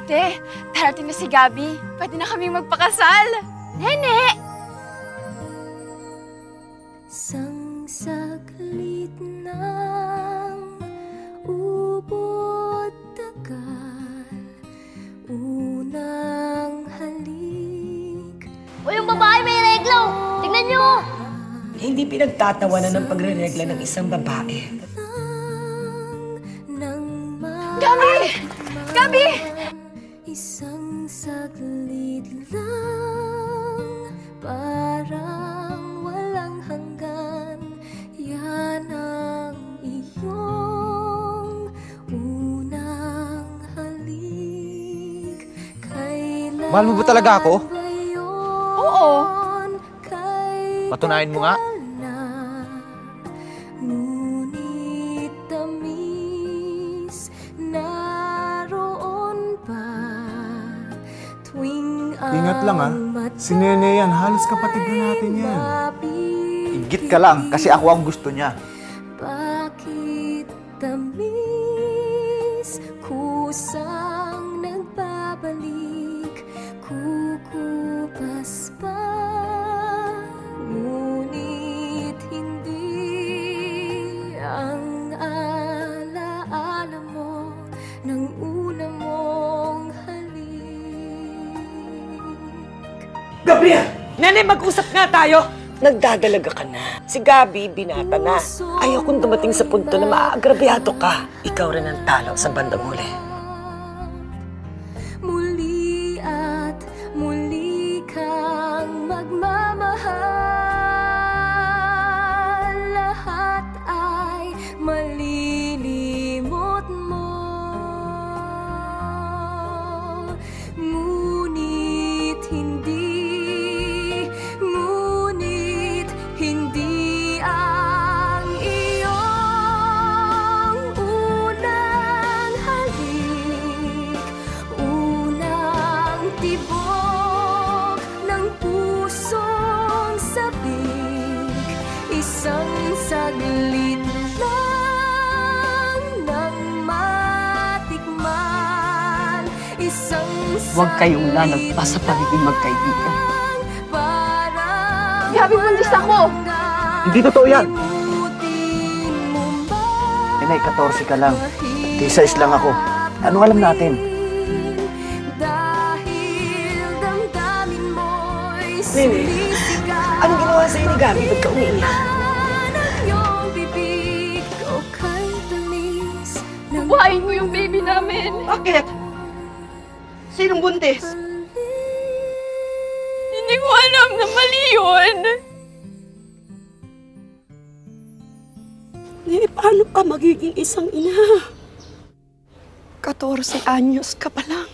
Ate, darating na si Gabi. Pwede na kaming magpakasal. Nene! Sang saglit ng ubod tagal, unang halik. O yung babae may reglo! Tingnan nyo! Hindi pinagtatawanan ng pagre-regla ng isang babae. Gabi! Gabi! Isang saglit lang, parang walang hanggan. Yan ang iyong unang halik. Mahal mo ba talaga ako? Oo. Patunayan mo nga. Ngunit tamis naroon pa tuwing Ingat lang ha. Si Nene yan, halos kapatid na natin yan. Igit ka lang kasi ako ang gusto niya. Bakit tamis kusang nagbabalik, kukupas pa, ngunit hindi ang alaala mo ng una mong halik. Gabriel! Nene, mag-usap nga tayo! Nagdadalaga ka na. Si Gabi, binata na. Ayaw kong dumating sa punto na maagrabyado ka. Ikaw rin ang talo sa bandang huli. Muli at muli kang magmamahal. Lahat ay malilimot mo. Ngunit hindi ang iyong unang halik, unang tibok ng pusong sabik, isang saglit lang nang matikman, isang Huwag kayong lalagpas sa pagiging magkaibigan. Gabi, buntis ako! Hindi totoo yan! Inay, 14 ka lang. 16 lang ako. Anong alam natin? Nene, anong ginawa sa'yo ni Gabi? Ba't ka umiiyak? Buhayin mo yung baby namin. Bakit? Sinong buntis? Hindi ko alam na mali yun. Paano ka magiging isang ina? 14 anyos ka pa lang.